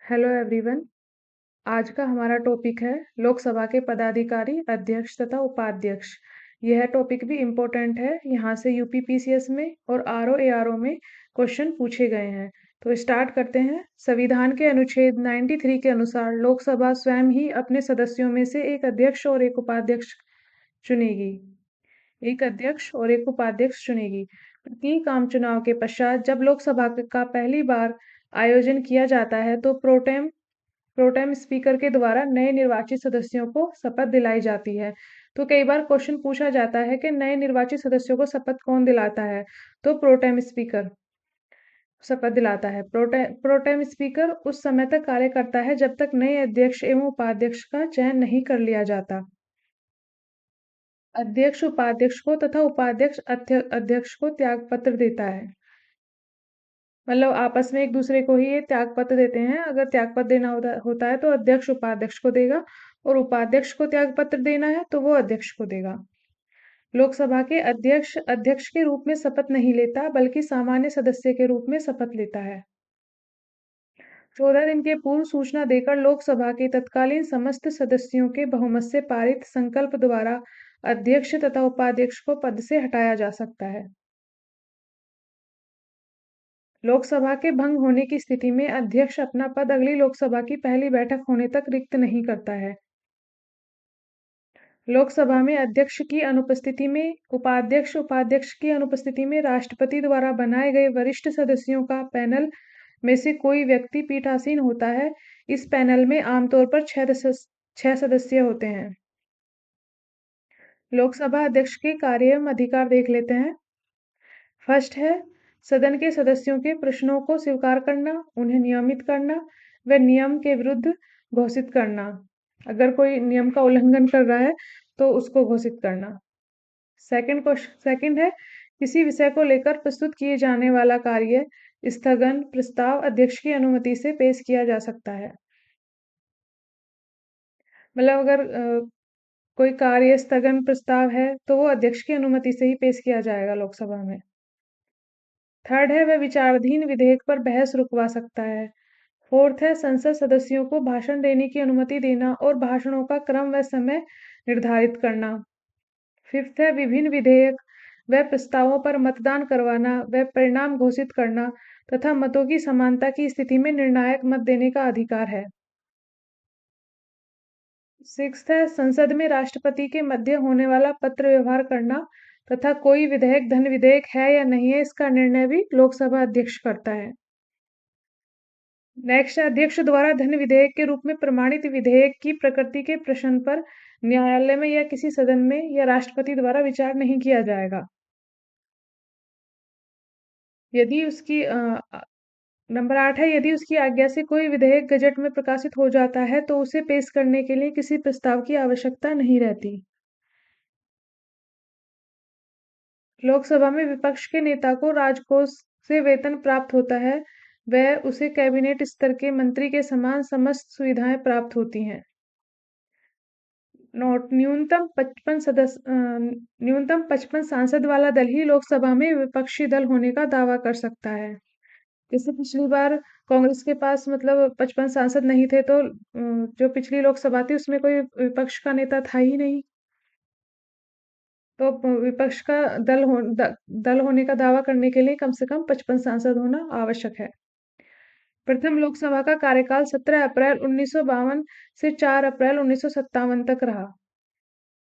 Hello everyone. आज का हमारा टॉपिक है लोकसभा के पदाधिकारी, अध्यक्ष तथा उपाध्यक्ष। यह टॉपिक भी इम्पोर्टेंट है। यहाँ से यूपी पीसीएस में और आरओ एआरओ में क्वेश्चन पूछे गए हैं। तो स्टार्ट करते हैं। संविधान के अनुच्छेद 93 के अनुसार लोकसभा स्वयं ही अपने सदस्यों में से एक अध्यक्ष और एक उपाध्यक्ष चुनेगी। एक अध्यक्ष और एक उपाध्यक्ष चुनेगी। प्रत्येक आम चुनाव के पश्चात जब लोकसभा का पहली बार आयोजन किया जाता है तो प्रोटेम स्पीकर के द्वारा नए निर्वाचित सदस्यों को शपथ दिलाई जाती है। तो कई बार क्वेश्चन पूछा जाता है कि नए निर्वाचित सदस्यों को शपथ कौन दिलाता है? तो प्रोटेम स्पीकर शपथ दिलाता है। प्रोटेम स्पीकर उस समय तक कार्य करता है जब तक नए अध्यक्ष एवं उपाध्यक्ष का चयन नहीं कर लिया जाता। अध्यक्ष उपाध्यक्ष को तथा उपाध्यक्ष अध्यक्ष को त्यागपत्र देता है। मतलब आपस में एक दूसरे को ही ये त्यागपत्र देते हैं। अगर त्यागपत्र देना होता है तो अध्यक्ष उपाध्यक्ष को देगा, और उपाध्यक्ष को त्यागपत्र देना है तो वो अध्यक्ष को देगा। लोकसभा के अध्यक्ष अध्यक्ष के रूप में शपथ नहीं लेता, बल्कि सामान्य सदस्य के रूप में शपथ लेता है। 14 दिन के पूर्व सूचना देकर लोकसभा के तत्कालीन समस्त सदस्यों के बहुमत से पारित संकल्प द्वारा अध्यक्ष तथा उपाध्यक्ष को पद से हटाया जा सकता है। लोकसभा के भंग होने की स्थिति में अध्यक्ष अपना पद अगली लोकसभा की पहली बैठक होने तक रिक्त नहीं करता है। लोकसभा में अध्यक्ष की अनुपस्थिति में उपाध्यक्ष उपाध्यक्ष की अनुपस्थिति में राष्ट्रपति द्वारा बनाए गए वरिष्ठ सदस्यों का पैनल में से कोई व्यक्ति पीठासीन होता है। इस पैनल में आमतौर पर 6 सदस्य होते हैं। लोकसभा अध्यक्ष के कार्य एवं अधिकार देख लेते हैं। फर्स्ट है सदन के सदस्यों के प्रश्नों को स्वीकार करना, उन्हें नियमित करना व नियम के विरुद्ध घोषित करना। अगर कोई नियम का उल्लंघन कर रहा है तो उसको घोषित करना। सेकंड है किसी विषय को लेकर प्रस्तुत किए जाने वाला कार्य स्थगन प्रस्ताव अध्यक्ष की अनुमति से पेश किया जा सकता है। मतलब अगर कोई कार्य स्थगन प्रस्ताव है तो वो अध्यक्ष की अनुमति से ही पेश किया जाएगा लोकसभा में। थर्ड है वह विचाराधीन विधेयक पर बहस रुकवा सकता है। फोर्थ है संसद सदस्यों को भाषण देने की अनुमति देना और भाषणों का क्रम व समय निर्धारित करना। फिफ्थ है विभिन्न विधेयक व प्रस्तावों पर मतदान करवाना व परिणाम घोषित करना तथा मतों की समानता की स्थिति में निर्णायक मत देने का अधिकार है। सिक्स्थ है संसद में राष्ट्रपति के मध्य होने वाला पत्र व्यवहार करना तथा कोई विधेयक धन विधेयक है या नहीं है इसका निर्णय भी लोकसभा अध्यक्ष करता है। नेक्स्ट अध्यक्ष द्वारा धन विधेयक के रूप में प्रमाणित विधेयक की प्रकृति के प्रश्न पर न्यायालय में या किसी सदन में या राष्ट्रपति द्वारा विचार नहीं किया जाएगा। यदि उसकी नंबर 8 है यदि उसकी आज्ञा से कोई विधेयक गजट में प्रकाशित हो जाता है तो उसे पेश करने के लिए किसी प्रस्ताव की आवश्यकता नहीं रहती। लोकसभा में विपक्ष के नेता को राजकोष से वेतन प्राप्त होता है, वह उसे कैबिनेट स्तर के मंत्री के समान समस्त सुविधाएं प्राप्त होती हैं। नोट न्यूनतम 55 सांसद वाला दल ही लोकसभा में विपक्षी दल होने का दावा कर सकता है। जैसे पिछली बार कांग्रेस के पास मतलब 55 सांसद नहीं थे तो जो पिछली लोकसभा थी उसमें कोई विपक्ष का नेता था ही नहीं। तो विपक्ष का दल होने का दावा करने के लिए कम से कम 55 सांसद होना आवश्यक है। प्रथम लोकसभा का कार्यकाल 17 अप्रैल 1952 से 4 अप्रैल 1957 तक रहा।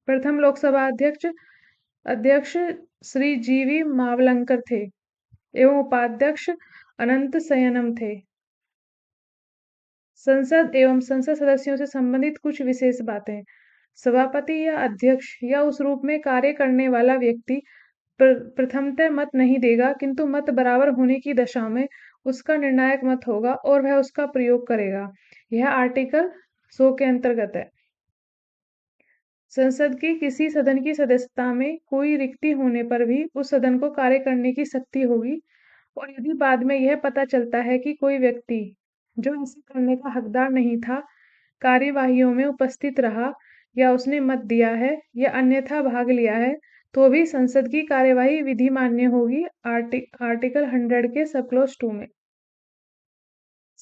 प्रथम लोकसभा अध्यक्ष अध्यक्ष श्री जीवी मावलंकर थे एवं उपाध्यक्ष अनंत शयनम थे। संसद एवं संसद सदस्यों से संबंधित कुछ विशेष बातें। सभापति या अध्यक्ष या उस रूप में कार्य करने वाला व्यक्ति प्रथमतः मत नहीं देगा, किंतु मत बराबर होने की दशा में उसका निर्णायक मत होगा और वह उसका प्रयोग करेगा। यह आर्टिकल 100 के अंतर्गत है। संसद की किसी सदन की सदस्यता में कोई रिक्ति होने पर भी उस सदन को कार्य करने की शक्ति होगी, और यदि बाद में यह पता चलता है कि कोई व्यक्ति जो ऐसे करने का हकदार नहीं था कार्यवाहियों में उपस्थित रहा या उसने मत दिया है या अन्यथा भाग लिया है तो भी संसद की कार्यवाही विधि मान्य होगी। आर्टिकल 100 के सब क्लॉज 2 में।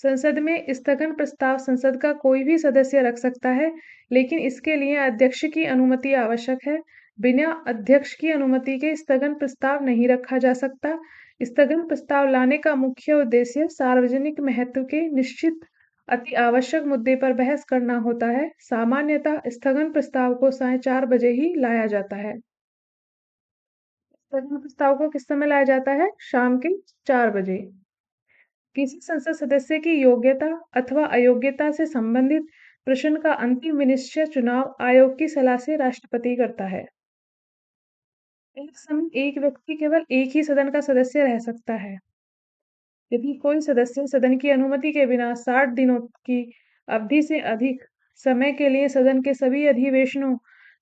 संसद में स्थगन प्रस्ताव संसद का कोई भी सदस्य रख सकता है, लेकिन इसके लिए अध्यक्ष की अनुमति आवश्यक है। बिना अध्यक्ष की अनुमति के स्थगन प्रस्ताव नहीं रखा जा सकता। स्थगन प्रस्ताव लाने का मुख्य उद्देश्य सार्वजनिक महत्व के निश्चित अति आवश्यक मुद्दे पर बहस करना होता है। सामान्यतः स्थगन प्रस्ताव को साढ़े 4 बजे ही लाया जाता है। स्थगन प्रस्ताव को किस समय लाया जाता है? शाम के 4 बजे। किसी संसद सदस्य की योग्यता अथवा अयोग्यता से संबंधित प्रश्न का अंतिम निश्चय चुनाव आयोग की सलाह से राष्ट्रपति करता है। एक समय एक व्यक्ति केवल एक ही सदन का सदस्य रह सकता है। यदि कोई सदस्य सदन की अनुमति के बिना 60 दिनों की अवधि से अधिक समय के लिए सदन के सभी अधिवेशनों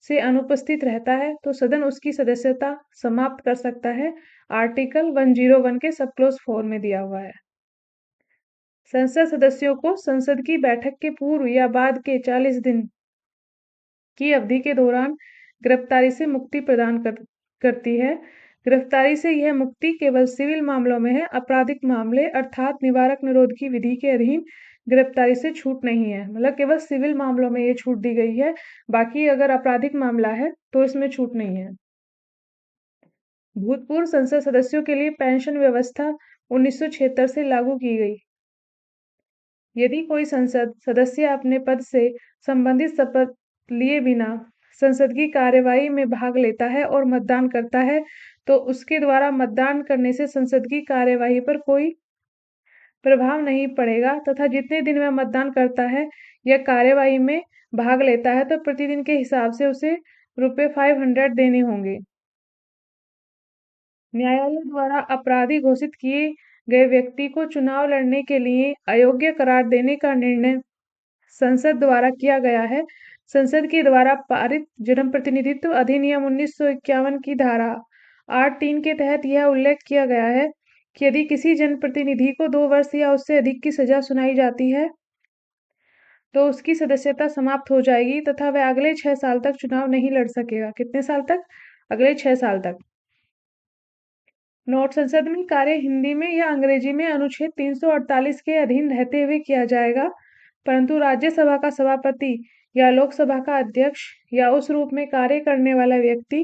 से अनुपस्थित रहता है, तो सदन उसकी सदस्यता समाप्त कर सकता है। आर्टिकल 101 के सब क्लॉज 4 में दिया हुआ है। संसद सदस्यों को संसद की बैठक के पूर्व या बाद के 40 दिन की अवधि के दौरान गिरफ्तारी से मुक्ति प्रदान करती है। गिरफ्तारी से यह मुक्ति केवल सिविल मामलों में है। आपराधिक मामले अर्थात निवारक निरोध की विधि के अधीन गिरफ्तारी से छूट नहीं है। मतलब केवल सिविल मामलों में ये छूट दी गई है। बाकी अगर आपराधिक मामला है तो इसमें छूट नहीं है। भूतपूर्व संसद सदस्यों के लिए पेंशन व्यवस्था 1976 से लागू की गई। यदि कोई संसद सदस्य अपने पद से संबंधित शपथ लिए बिना संसद की कार्यवाही में भाग लेता है और मतदान करता है, तो उसके द्वारा मतदान करने से संसद की कार्यवाही पर कोई प्रभाव नहीं पड़ेगा तथा जितने दिन वह मतदान करता है या कार्यवाही में भाग लेता है, तो प्रतिदिन के हिसाब से उसे ₹500 देने होंगे। न्यायालय द्वारा अपराधी घोषित किए गए व्यक्ति को चुनाव लड़ने के लिए अयोग्य करार देने का निर्णय संसद द्वारा किया गया है। संसद के द्वारा पारित जनप्रतिनिधित्व अधिनियम 1951 की धारा 8(3) के तहत यह उल्लेख किया गया है कि यदि किसी जनप्रतिनिधि को 2 वर्ष या उससे अधिक की सजा सुनाई जाती है, तो उसकी सदस्यता समाप्त हो जाएगी तथा वह अगले 6 साल तक चुनाव नहीं लड़ सकेगा। कितने साल तक? अगले 6 साल तक। नोट संसद में कार्य हिंदी में या अंग्रेजी में अनुच्छेद 348 के अधीन रहते हुए किया जाएगा, परंतु राज्यसभा का सभापति या लोकसभा का अध्यक्ष या उस रूप में कार्य करने वाला व्यक्ति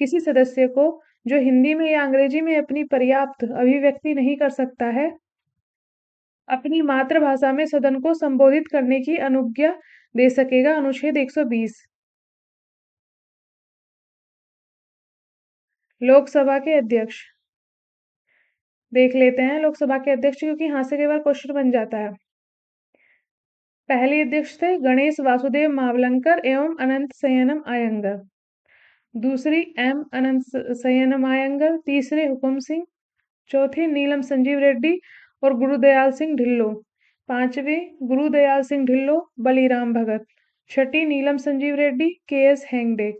किसी सदस्य को जो हिंदी में या अंग्रेजी में अपनी पर्याप्त अभिव्यक्ति नहीं कर सकता है, अपनी मातृभाषा में सदन को संबोधित करने की अनुज्ञा दे सकेगा। अनुच्छेद 120। लोकसभा के अध्यक्ष देख लेते हैं। लोकसभा के अध्यक्ष क्योंकि यहाँ से कई बार क्वेश्चन बन जाता है। पहले अध्यक्ष थे गणेश वासुदेव मावलंकर एवं अनंत शयनम अयंगर। दूसरी एम अनंत शयनम अयंगर। तीसरे हुकुम सिंह। चौथे नीलम संजीव रेड्डी और गुरुदयाल सिंह ढिल्लो। पांचवे गुरुदयाल सिंह ढिल्लो, बलीराम भगत। छठी नीलम संजीव रेड्डी, के.एस. हेगड़े।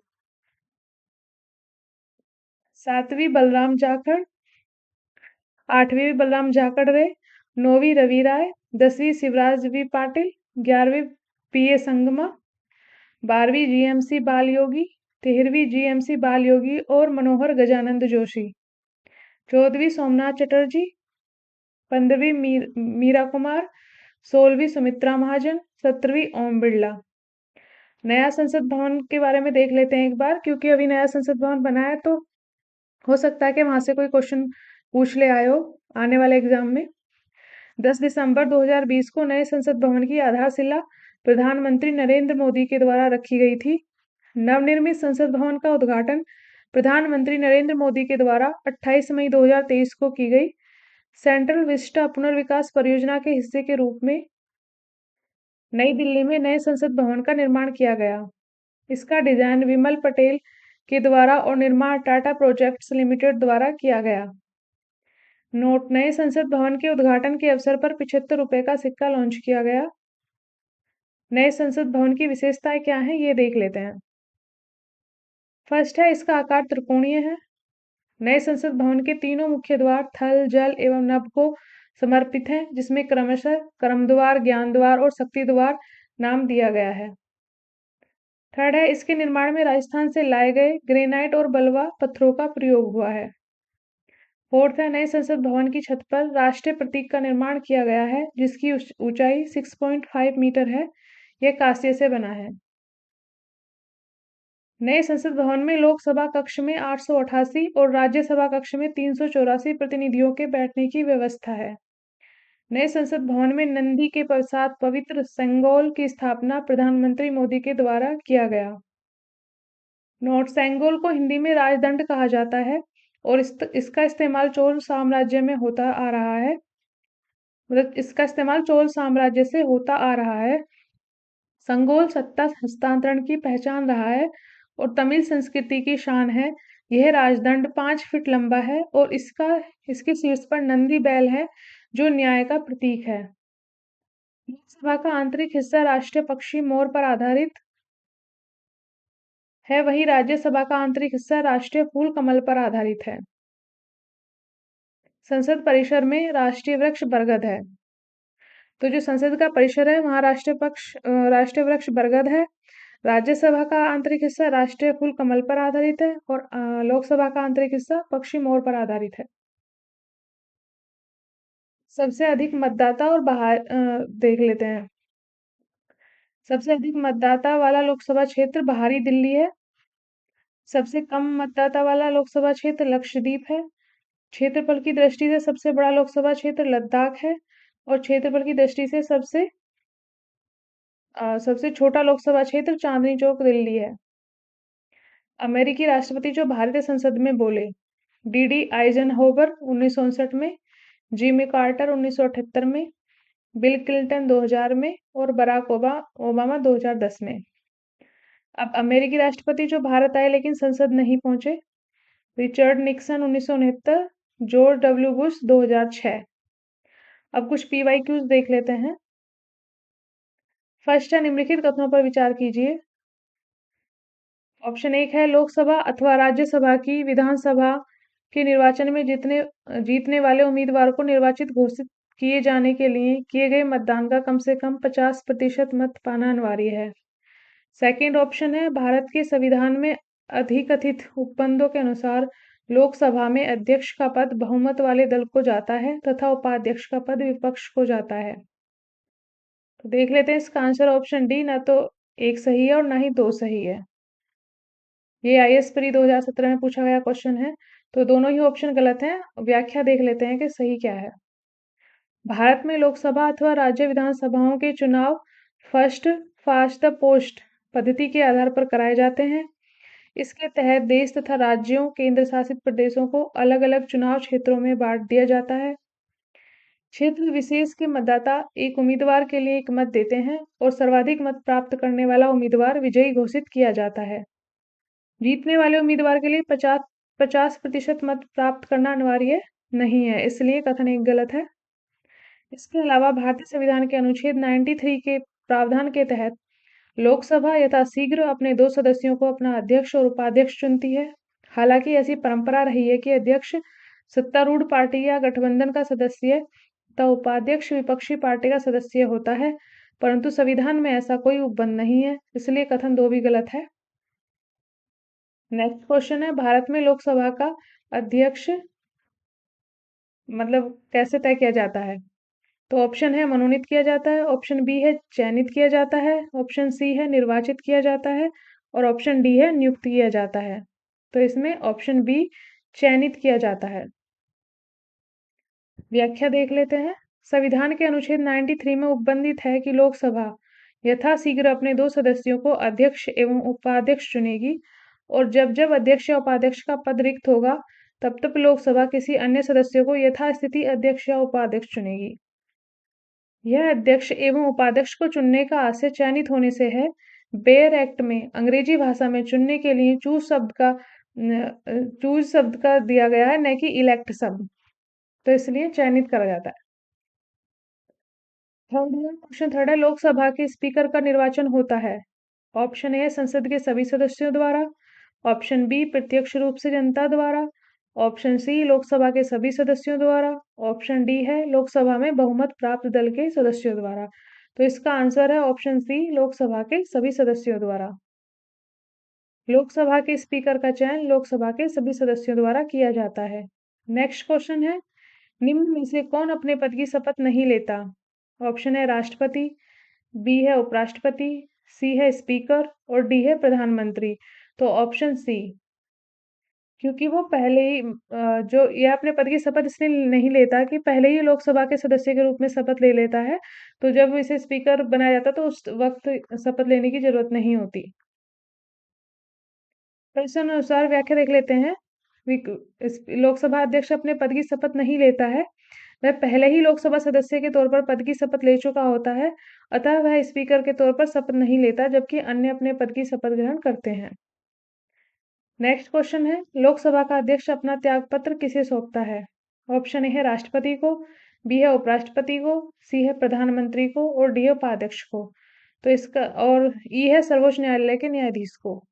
सातवीं बलराम जाखड़। आठवीं बलराम जाखड़ रहे। नौवीं रवि राय। 10वीं शिवराज वी पाटिल। 11वीं पी.ए. संगमा। 12वीं जीएमसी बाल योगी। 13वीं जीएमसी बाल योगी और मनोहर गजानंद जोशी। 14वीं सोमनाथ चटर्जी। 15वीं मीरा कुमार। 16वीं सुमित्रा महाजन। 17वीं ओम बिरला। नया संसद भवन के बारे में देख लेते हैं एक बार, क्योंकि अभी नया संसद भवन बना है तो हो सकता है कि वहां से कोई क्वेश्चन पूछ ले आए हो आने वाले एग्जाम में। 10 दिसंबर 2020 को नए संसद भवन की आधारशिला प्रधानमंत्री नरेंद्र मोदी के द्वारा रखी गई थी। नवनिर्मित संसद भवन का उद्घाटन प्रधानमंत्री नरेंद्र मोदी के द्वारा 28 मई 2023 को की गई। सेंट्रल विस्टा पुनर्विकास परियोजना के हिस्से के रूप में नई दिल्ली में नए संसद भवन का निर्माण किया गया। इसका डिजाइन विमल पटेल के द्वारा और निर्माण टाटा प्रोजेक्ट्स लिमिटेड द्वारा किया गया। नोट, नए संसद भवन के उद्घाटन के अवसर पर 75 रुपए का सिक्का लॉन्च किया गया। नए संसद भवन की विशेषताएं क्या हैं ये देख लेते हैं। फर्स्ट है, इसका आकार त्रिकोणीय है। नए संसद भवन के तीनों मुख्य द्वार थल, जल एवं नभ को समर्पित हैं, जिसमें क्रमशः कर्म द्वार, ज्ञान द्वार और शक्ति द्वार नाम दिया गया है। थर्ड है, इसके निर्माण में राजस्थान से लाए गए ग्रेनाइट और बलुआ पत्थरों का प्रयोग हुआ है। फोर्थ है, नए संसद भवन की छत पर राष्ट्रीय प्रतीक का निर्माण किया गया है, जिसकी ऊंचाई 6.5 मीटर है। यह कांस्य से बना है। नए संसद भवन में लोकसभा कक्ष में 888 और राज्यसभा कक्ष में 384 प्रतिनिधियों के बैठने की व्यवस्था है। नए संसद भवन में नंदी के साथ पवित्र सेंगोल की स्थापना प्रधानमंत्री मोदी के द्वारा किया गया। नोट सेंगोल को हिंदी में राजदंड कहा जाता है और इसका इस्तेमाल चोल साम्राज्य में होता आ रहा है। मतलब इसका इस्तेमाल चोल साम्राज्य से होता आ रहा है। संगोल सत्ता हस्तांतरण की पहचान रहा है और तमिल संस्कृति की शान है। यह राजदंड 5 फीट लंबा है और इसके शीर्ष पर नंदी बैल है, जो न्याय का प्रतीक है। लोकसभा का आंतरिक हिस्सा राष्ट्रीय पक्षी मोर पर आधारित है, वहीं राज्यसभा का आंतरिक हिस्सा राष्ट्रीय फूल कमल पर आधारित है। संसद परिसर में राष्ट्रीय वृक्ष बरगद है। तो जो संसद का परिसर है, वहाँ राष्ट्रीय वृक्ष बरगद है। राज्यसभा का आंतरिक हिस्सा राष्ट्रीय फूल कमल पर आधारित है और लोकसभा का आंतरिक हिस्सा पक्षी मोर पर आधारित है। सबसे अधिक मतदाता और बाहर देख लेते हैं। सबसे अधिक मतदाता वाला लोकसभा क्षेत्र बाहरी दिल्ली है। सबसे कम मतदाता वाला लोकसभा क्षेत्र लक्षद्वीप है। क्षेत्रफल की दृष्टि से सबसे बड़ा लोकसभा क्षेत्र लद्दाख है और क्षेत्रफल की दृष्टि से सबसे छोटा लोकसभा क्षेत्र चांदनी चौक दिल्ली है। अमेरिकी राष्ट्रपति जो भारतीय संसद में बोले, डी आइजनहोवर 1959 में, जिमी कार्टर 1978 में, बिल क्लिंटन 2000 में और बराक ओबामा 2010 में। अब अमेरिकी राष्ट्रपति जो भारत आए लेकिन संसद नहीं पहुंचे, Richard Nixon 1969, George W Bush 2006। अब कुछ PYQs देख लेते हैं। फर्स्ट है, निम्नलिखित कथनों पर विचार कीजिए। ऑप्शन 1 है, लोकसभा अथवा राज्यसभा की विधानसभा के निर्वाचन में जीतने वाले उम्मीदवार को निर्वाचित घोषित किए जाने के लिए किए गए मतदान का कम से कम 50% मत पाना अनिवार्य है। सेकंड ऑप्शन है, भारत के संविधान में अधिकथित उपबंधों के अनुसार लोकसभा में अध्यक्ष का पद बहुमत वाले दल को जाता है तथा उपाध्यक्ष का पद विपक्ष को जाता है। तो देख लेते हैं इसका आंसर। ऑप्शन डी ना तो एक सही है और ना ही दो सही है। ये IAS प्री 2017 में पूछा गया क्वेश्चन है, तो दोनों ही ऑप्शन गलत हैं। व्याख्या देख लेते हैं कि सही क्या है। भारत में लोकसभा अथवा राज्य विधानसभाओं के चुनाव फर्स्ट फास्ट द पोस्ट पद्धति के आधार पर कराए जाते हैं। इसके तहत देश तथा राज्यों, केंद्र शासित प्रदेशों को अलग-अलग चुनाव क्षेत्रों में बांट दिया जाता है। क्षेत्र विशेष के मतदाता एक उम्मीदवार के लिए एक मत देते हैं और सर्वाधिक मत प्राप्त करने वाला उम्मीदवार विजयी घोषित किया जाता है। जीतने वाले उम्मीदवार के लिए 50% मत प्राप्त करना अनिवार्य नहीं है, इसलिए कथन एक गलत है। इसके अलावा भारतीय संविधान के अनुच्छेद 93 के प्रावधान के तहत लोकसभा यथाशीघ्र अपने 2 सदस्यों को अपना अध्यक्ष और उपाध्यक्ष चुनती है। हालांकि ऐसी परंपरा रही है कि अध्यक्ष सत्तारूढ़ पार्टी या गठबंधन का सदस्य तथा उपाध्यक्ष विपक्षी पार्टी का सदस्य होता है, परंतु संविधान में ऐसा कोई उपबंध नहीं है, इसलिए कथन 2 भी गलत है। नेक्स्ट क्वेश्चन है, भारत में लोकसभा का अध्यक्ष मतलब कैसे तय किया जाता है? तो ऑप्शन है मनोनीत किया जाता है, ऑप्शन बी है चयनित किया जाता है, ऑप्शन सी है निर्वाचित किया जाता है और ऑप्शन डी है नियुक्त किया जाता है। तो इसमें ऑप्शन बी चयनित किया जाता है। व्याख्या देख लेते हैं। संविधान के अनुच्छेद 93 में उपबंधित है कि लोकसभा यथाशीघ्र अपने 2 सदस्यों को अध्यक्ष एवं उपाध्यक्ष चुनेगी और जब जब अध्यक्ष या उपाध्यक्ष का पद रिक्त होगा, तब तब लोकसभा किसी अन्य सदस्य को यथास्थिति अध्यक्ष या उपाध्यक्ष चुनेगी। यह अध्यक्ष एवं उपाध्यक्ष को चुनने का आशय चयनित होने से है। बेयर एक्ट में अंग्रेजी भाषा में चुनने के लिए चूज शब्द का दिया गया है, न कि इलेक्ट शब्द, तो इसलिए चयनित करा जाता है। क्वेश्चन थर्ड है, लोकसभा के स्पीकर का निर्वाचन होता है। ऑप्शन ए संसद के सभी सदस्यों द्वारा, ऑप्शन बी प्रत्यक्ष रूप से जनता द्वारा, ऑप्शन सी लोकसभा के सभी सदस्यों द्वारा, ऑप्शन डी है लोकसभा में बहुमत प्राप्त दल के सदस्यों द्वारा। तो इसका आंसर है ऑप्शन सी लोकसभा के सभी सदस्यों द्वारा। लोकसभा के स्पीकर का चयन लोकसभा के सभी सदस्यों द्वारा किया जाता है। नेक्स्ट क्वेश्चन है, निम्न में से कौन अपने पद की शपथ नहीं लेता? ऑप्शन है राष्ट्रपति, बी है उपराष्ट्रपति, सी है स्पीकर और डी है प्रधानमंत्री। तो ऑप्शन सी, क्योंकि वो पहले ही जो ये अपने पद की शपथ इसलिए नहीं लेता कि पहले ही लोकसभा के सदस्य के रूप में शपथ ले लेता है, तो जब इसे स्पीकर बनाया जाता तो उस वक्त शपथ लेने की जरूरत नहीं होती। प्रश्न अनुसार व्याख्या देख लेते हैं। लोकसभा अध्यक्ष अपने पद की शपथ नहीं लेता है, वह पहले ही लोकसभा सदस्य के तौर पर पद की शपथ ले चुका होता है, अतः वह स्पीकर के तौर पर शपथ नहीं लेता, जबकि अन्य अपने पद की शपथ ग्रहण करते हैं। नेक्स्ट क्वेश्चन है, लोकसभा का अध्यक्ष अपना त्यागपत्र किसे सौंपता है? ऑप्शन ए है राष्ट्रपति को, बी है उपराष्ट्रपति को, सी है प्रधानमंत्री को और डी है उपाध्यक्ष को। तो इसका और ई है सर्वोच्च न्यायालय के न्यायाधीश को।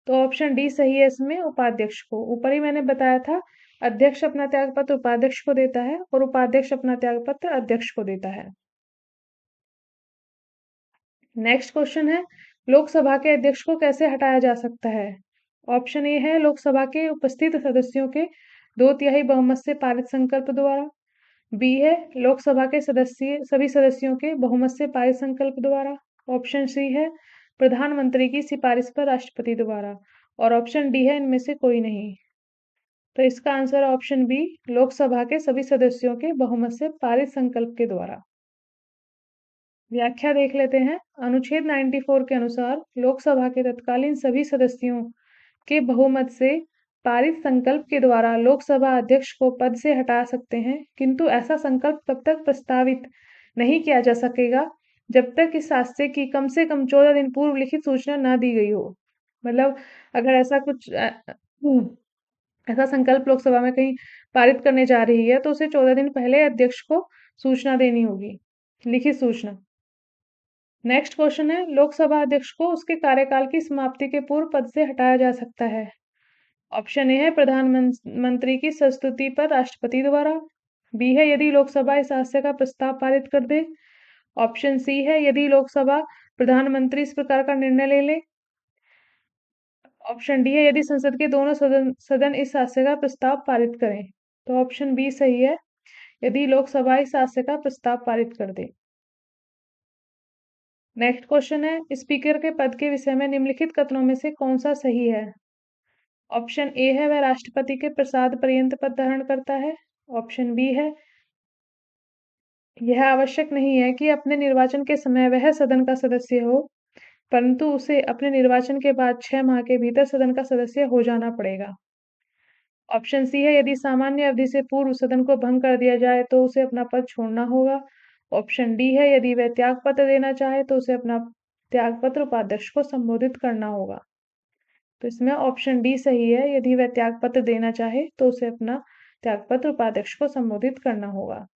तो ऑप्शन डी सही है इसमें, उपाध्यक्ष को। ऊपर ही मैंने बताया था, अध्यक्ष अपना त्यागपत्र उपाध्यक्ष को देता है और उपाध्यक्ष अपना त्यागपत्र अध्यक्ष को देता है। नेक्स्ट क्वेश्चन है, लोकसभा के अध्यक्ष को कैसे हटाया जा सकता है? ऑप्शन ए है लोकसभा के उपस्थित सदस्यों के 2/3 बहुमत से पारित संकल्प द्वारा, बी है लोकसभा के सभी सदस्यों के बहुमत से पारित संकल्प द्वारा, ऑप्शन सी है प्रधानमंत्री की सिफारिश पर राष्ट्रपति द्वारा और ऑप्शन डी है इनमें से कोई नहीं। तो इसका आंसर है ऑप्शन बी, लोकसभा के सभी सदस्यों के बहुमत से पारित संकल्प के द्वारा। व्याख्या देख लेते हैं। अनुच्छेद 94 के अनुसार लोकसभा के तत्कालीन सभी सदस्यों के बहुमत से पारित संकल्प के द्वारा लोकसभा अध्यक्ष को पद से हटा सकते हैं, किंतु ऐसा संकल्प तब तक प्रस्तावित नहीं किया जा सकेगा जब तक इस शास्त्र की कम से कम 14 दिन पूर्व लिखित सूचना ना दी गई हो। मतलब अगर ऐसा कुछ ऐसा संकल्प लोकसभा में कहीं पारित करने जा रही है तो उसे 14 दिन पहले अध्यक्ष को सूचना देनी होगी, लिखित सूचना। नेक्स्ट क्वेश्चन है, लोकसभा अध्यक्ष को उसके कार्यकाल की समाप्ति के पूर्व पद से हटाया जा सकता है। ऑप्शन ए है प्रधानमंत्री की संस्तुति पर राष्ट्रपति द्वारा, बी है यदि लोकसभा इस हास्य का प्रस्ताव पारित कर दे, ऑप्शन सी है यदि लोकसभा प्रधानमंत्री इस प्रकार का निर्णय ले ले, ऑप्शन डी है यदि संसद के दोनों सदन इस हास्य का प्रस्ताव पारित करें। तो ऑप्शन बी सही है, यदि लोकसभा इस हास्य का प्रस्ताव पारित कर दे। नेक्स्ट क्वेश्चन है, स्पीकर के पद के विषय में निम्नलिखित कथनों में से कौन सा सही है? ऑप्शन ए है वह राष्ट्रपति के प्रसाद पर्यंत पद धारण करता है, ऑप्शन बी है यह आवश्यक नहीं है कि अपने निर्वाचन के समय वह सदन का सदस्य हो, परंतु उसे अपने निर्वाचन के बाद 6 माह के भीतर सदन का सदस्य हो जाना पड़ेगा। ऑप्शन सी है यदि सामान्य अवधि से पूर्व सदन को भंग कर दिया जाए तो उसे अपना पद छोड़ना होगा। ऑप्शन डी है यदि वह त्यागपत्र देना चाहे तो उसे अपना त्यागपत्र उपाध्यक्ष को संबोधित करना होगा। तो इसमें ऑप्शन डी सही है, यदि वह त्यागपत्र देना चाहे तो उसे अपना त्यागपत्र उपाध्यक्ष को संबोधित करना होगा।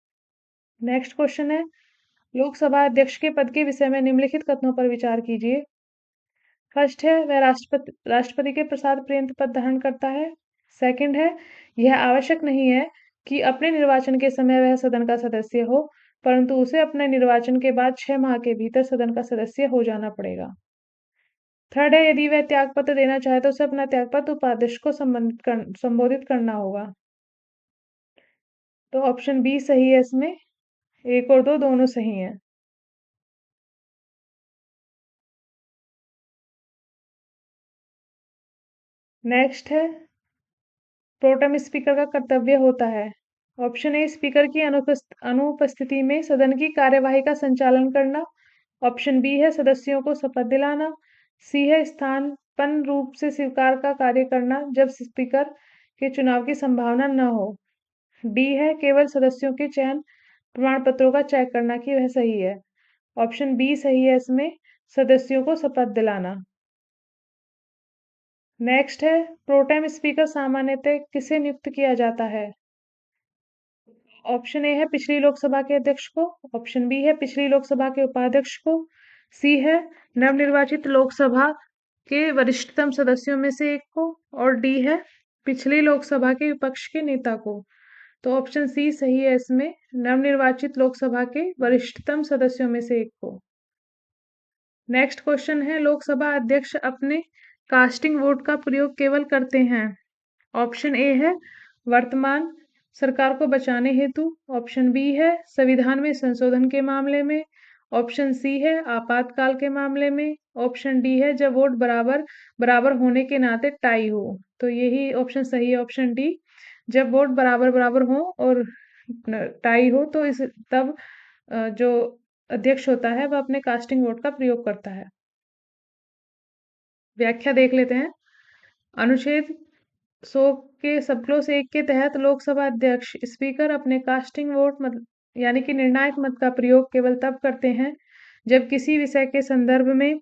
नेक्स्ट क्वेश्चन है, लोकसभा अध्यक्ष के पद के विषय में निम्नलिखित कथनों पर विचार कीजिए। फर्स्ट है वह राष्ट्रपति के प्रसाद पर्यंत पद धारण करता है। सेकंड है यह आवश्यक नहीं है कि अपने निर्वाचन के समय वह सदन का सदस्य हो, परंतु उसे अपने निर्वाचन के बाद 6 माह के भीतर सदन का सदस्य हो जाना पड़ेगा। थर्ड है यदि वह त्यागपत्र देना चाहे तो उसे अपना त्यागपत्र उपाध्यक्ष को संबोधित करना होगा। तो ऑप्शन बी सही है इसमें, एक और दो दोनों सही हैं। नेक्स्ट है, प्रोटेम स्पीकर का कर्तव्य होता है। ऑप्शन ए स्पीकर की अनुपस्थिति में सदन की कार्यवाही का संचालन करना, ऑप्शन बी है सदस्यों को शपथ दिलाना, सी है स्थानापन्न रूप से स्वीकार का कार्य करना जब स्पीकर के चुनाव की संभावना न हो, डी है केवल सदस्यों के चयन प्रमाण पत्रों का चेक करना कि वह सही है। ऑप्शन बी सही है इसमें, सदस्यों को शपथ दिलाना। नेक्स्ट है, प्रोटेम स्पीकर सामान्यतः किसे नियुक्त किया जाता है? ऑप्शन ए है पिछली लोकसभा के अध्यक्ष को, ऑप्शन बी है पिछली लोकसभा के उपाध्यक्ष को, सी है नवनिर्वाचित लोकसभा के वरिष्ठतम सदस्यों में से एक को और डी है पिछली लोकसभा के विपक्ष के नेता को। तो ऑप्शन सी सही है इसमें, नवनिर्वाचित लोकसभा के वरिष्ठतम सदस्यों में से एक को। नेक्स्ट क्वेश्चन है, लोकसभा अध्यक्ष अपने कास्टिंग वोट का प्रयोग केवल करते हैं। ऑप्शन ए है वर्तमान सरकार को बचाने हेतु। ऑप्शन बी है संविधान में संशोधन के मामले में। ऑप्शन सी है आपातकाल के मामले में। ऑप्शन डी है जब वोट बराबर बराबर होने के नाते टाई हो। तो यही ऑप्शन सही है, ऑप्शन डी। जब वोट बराबर बराबर हो और टाई हो तो इस तब जो अध्यक्ष होता है वह अपने कास्टिंग वोट का प्रयोग करता है। व्याख्या देख लेते हैं। अनुच्छेद 100 के सबक्लोज 1 के तहत लोकसभा अध्यक्ष स्पीकर अपने कास्टिंग वोट मत यानी कि निर्णायक मत का प्रयोग केवल तब करते हैं जब किसी विषय के संदर्भ में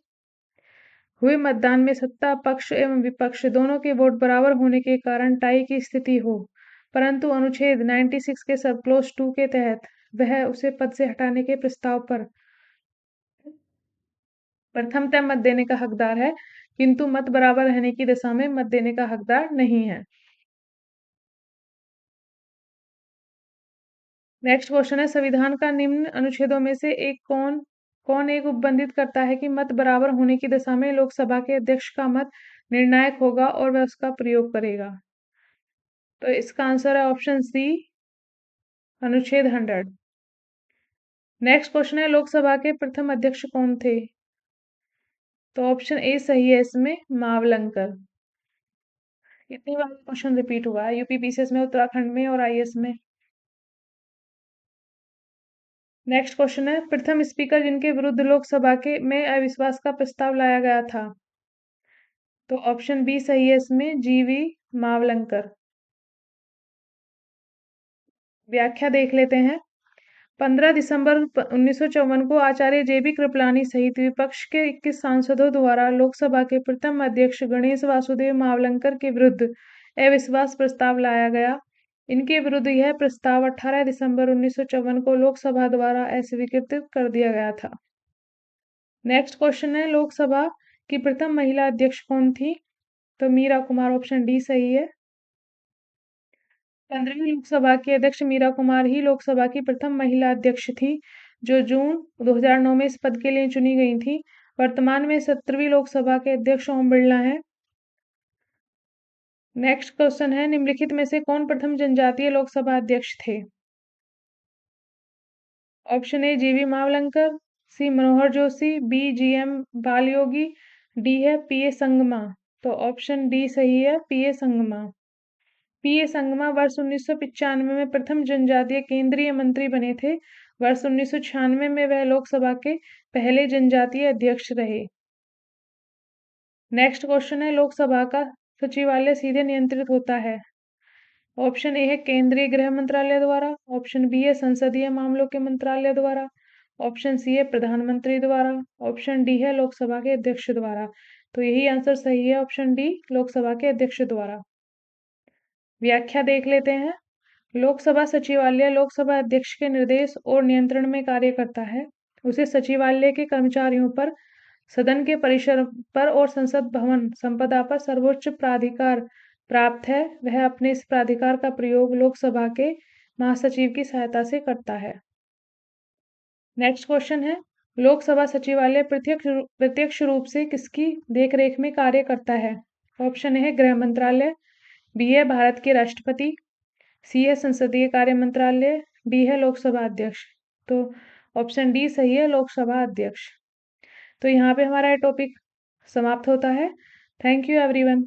हुए मतदान में सत्ता पक्ष एवं विपक्ष दोनों के वोट बराबर होने के कारण टाई की स्थिति हो, परंतु अनुच्छेद 96 के सबक्लोज 2 के तहत वह उसे पद से हटाने के प्रस्ताव पर प्रथमतः मत देने का हकदार है, किंतु मत बराबर रहने की दशा में मत देने का हकदार नहीं है। नेक्स्ट क्वेश्चन है संविधान का निम्न अनुच्छेदों में से एक कौन कौन एक उपबंधित करता है कि मत बराबर होने की दशा में लोकसभा के अध्यक्ष का मत निर्णायक होगा और वह उसका प्रयोग करेगा। तो इसका आंसर है ऑप्शन सी, अनुच्छेद 100। नेक्स्ट क्वेश्चन है लोकसभा के प्रथम अध्यक्ष कौन थे? तो ऑप्शन ए सही है इसमें, मावलंकर। इतनी बार क्वेश्चन रिपीट हुआ है यूपी पीसीएस में, उत्तराखंड में और आईएएस में। नेक्स्ट क्वेश्चन है प्रथम स्पीकर जिनके विरुद्ध लोकसभा के में अविश्वास का प्रस्ताव लाया गया था। तो ऑप्शन बी सही है इसमें, जीवी मावलंकर। व्याख्या देख लेते हैं। 15 दिसंबर 1954 को आचार्य जेबी कृपलानी सहित विपक्ष के 21 सांसदों द्वारा लोकसभा के प्रथम अध्यक्ष गणेश वासुदेव मावलंकर के विरुद्ध अविश्वास प्रस्ताव लाया गया। इनके विरुद्ध यह प्रस्ताव 18 दिसंबर 1954 को लोकसभा द्वारा अस्वीकृत कर दिया गया था। नेक्स्ट क्वेश्चन है लोकसभा की प्रथम महिला अध्यक्ष कौन थी? तो मीरा कुमार, ऑप्शन डी सही है। 15वीं लोकसभा की अध्यक्ष मीरा कुमार ही लोकसभा की प्रथम महिला अध्यक्ष थी, जो जून 2009 में इस पद के लिए चुनी गई थी। वर्तमान में 17वीं लोकसभा के अध्यक्ष ओम बिरला हैं। नेक्स्ट क्वेश्चन है निम्नलिखित में से कौन प्रथम जनजातीय लोकसभा अध्यक्ष थे? Option A GV Mavalankar, C Manohar Joshi, B GM Balayogi, D है पीए संगमा। तो ऑप्शन डी सही है, पीए संगमा। पीए संगमा वर्ष 1995 में प्रथम जनजातीय केंद्रीय मंत्री बने थे। वर्ष 1996 में वह लोकसभा के पहले जनजातीय अध्यक्ष रहे। नेक्स्ट क्वेश्चन है लोकसभा का सचिवालय सीधे नियंत्रित होता है। ऑप्शन ए है केंद्रीय गृह मंत्रालय द्वारा। ऑप्शन बी है संसदीय मामलों के मंत्रालय द्वारा। ऑप्शन सी है प्रधानमंत्री द्वारा। ऑप्शन डी है लोकसभा के अध्यक्ष द्वारा। तो यही आंसर सही है, ऑप्शन डी, लोकसभा के अध्यक्ष द्वारा। व्याख्या देख लेते हैं। लोकसभा सचिवालय लोकसभा अध्यक्ष के निर्देश और नियंत्रण में कार्य करता है। उसे सचिवालय के कर्मचारियों पर, सदन के परिसर पर और संसद भवन संपदा पर सर्वोच्च प्राधिकार प्राप्त है। वह अपने इस प्राधिकार का प्रयोग लोकसभा के महासचिव की सहायता से करता है। नेक्स्ट क्वेश्चन है लोकसभा सचिवालय प्रत्यक्ष रूप से किसकी देखरेख में कार्य करता है? ऑप्शन है गृह मंत्रालय, बी है भारत के राष्ट्रपति, सी है संसदीय कार्य मंत्रालय, डी है लोकसभा अध्यक्ष। तो ऑप्शन डी सही है, लोकसभा अध्यक्ष। तो यहाँ पे हमारा टॉपिक समाप्त होता है। Thank you everyone.